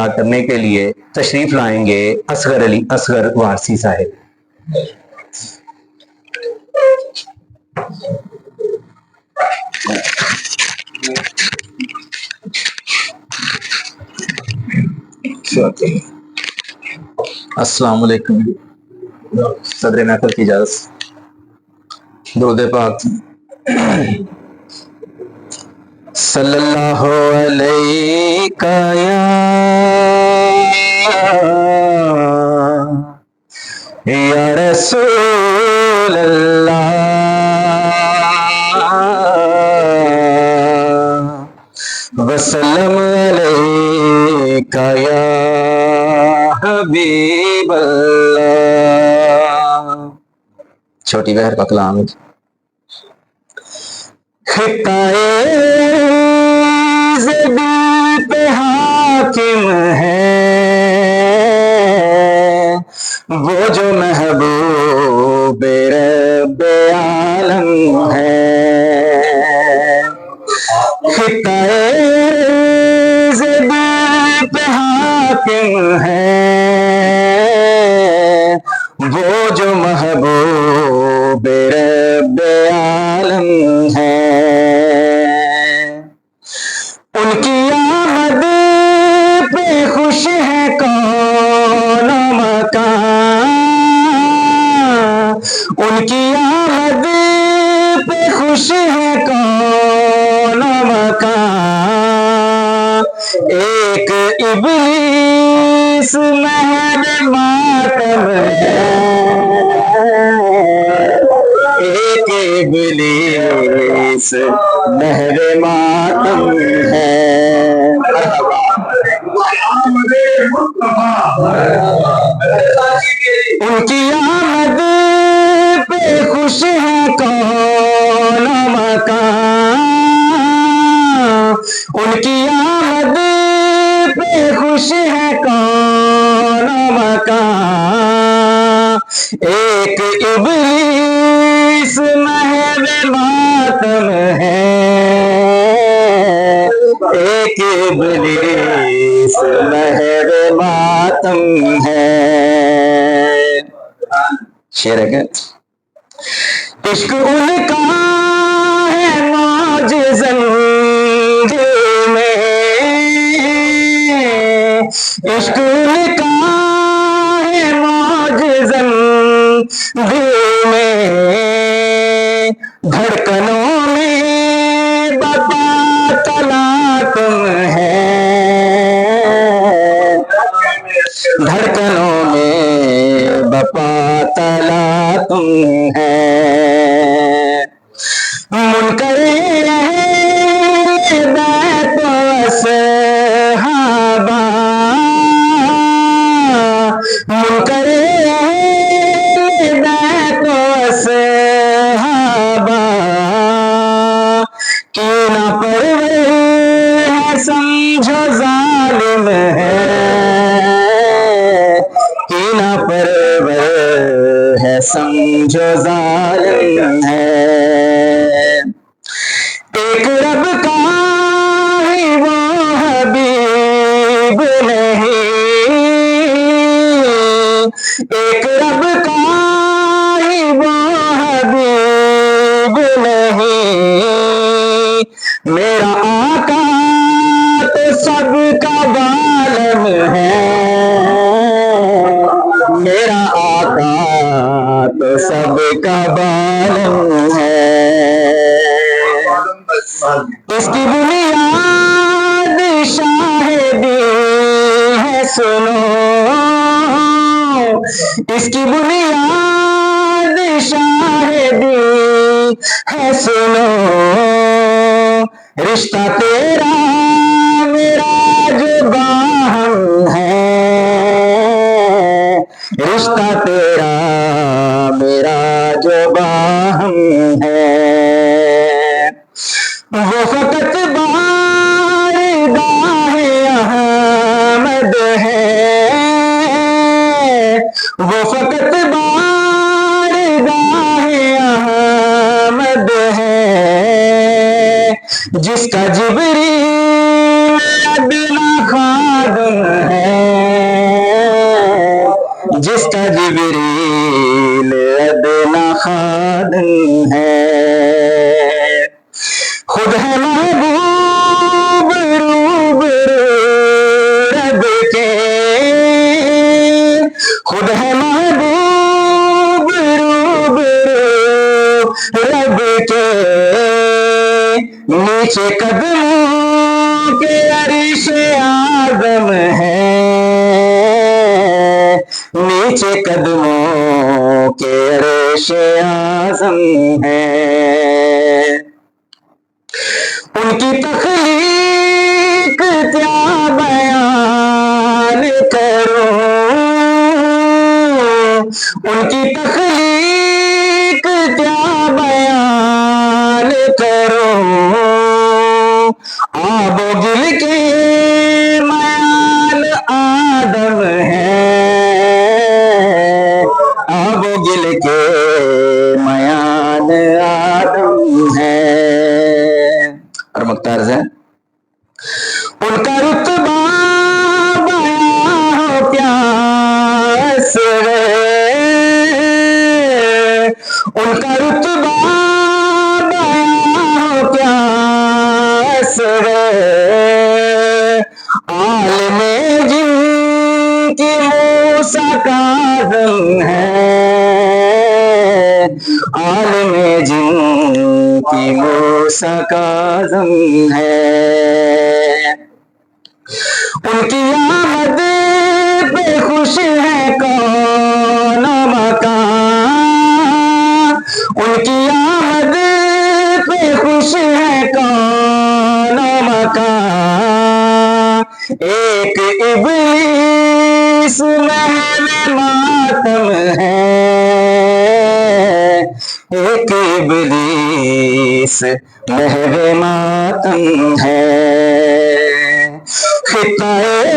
अदा करने के लिए तशरीफ लाएंगे असगर अली असगर वारसी साहिब। अस्सलाम वालेकुम। सदर महफिल की इजाजत। दुरूद पाक। सल्लल्लाहु अलैका या रसूल अल्लाह वसल्लम अलैका या हबीब अल्लाह। छोटी बहर का कलाम है। खिताए ज़बी पे हाकिम है वो जो महबूब रब्बे आलम है। खिताए ज़बी पे हाकिम है वो जो महबूब रब्बे आलम है। उनकी आमद पे खुश है कौन मकान। उनकी आमद पे खुश है कौन मकान। एक इब्लीस महल मातम है। एक इब्लीस महल मातम है। उनकी आमद पे खुश है कौन मकान। उनकी आमद पे खुश है कौन मकान। एक इब्लीस महल मातम है। एक इब्लीस महल मातम है। शेर है क्या? इश्क उनका है मौजिज़न दिल में। इश्क उनका है मौजिज़न दिल में। धड़कनों में बपा तला तुम है। धड़कनों में बपा तला तुम है। मुनकरे बैतो सहाबा। मुनकरे बैतो सहाबा की ना परवर है समझो जालिम है। की ना परवर है समझो जालिम है। एक रब का ही वो हबीब नहीं। एक रब का ही वो हबीब नहीं। मेरा आका तो सबका बालम है। मेरा आका तो सबका बालम है। इसकी बुनियाद शाहिदी है सुनो। इसकी बुनियाद शाहिदी है सुनो। रिश्ता तेरा मेरा जो बाहम है। रिश्ता तेरा मेरा जो बाहम है। वो फकत बारगाह अहमद है। वो फकत बारगाह अहमद है। जिसका जिब्रील अदना खादम है। जिसका जिब्रील अदना खादिम है। खुद है महबूब रूबरू रब के, खुद है महबूब रूबरू रब के। नीचे कदमों के अर्श आज़म है, नीचे कदमों के अर्श आज़म है। उनकी तख्लीक क्या बयान करूं, उनकी तख्लीक क्या बयान करूं। आबो गिल के मयान आदम है, आबो गिल के मयान आदम है। और मुख्तार है उनका रुतबा बयां हो प्यास है, उनका रुतबा बयां हो प्यास है। आलमे जिनकी मूसा काज़म है, आलमे जिनकी मूसा काज़म है। उनकी आमद पे खुश है कौन मकान, उनकी आमद पे खुश है कौन मकान। एक इब्लीस महवे मातम है, एक इब्लीस महवे मातम है। खिताए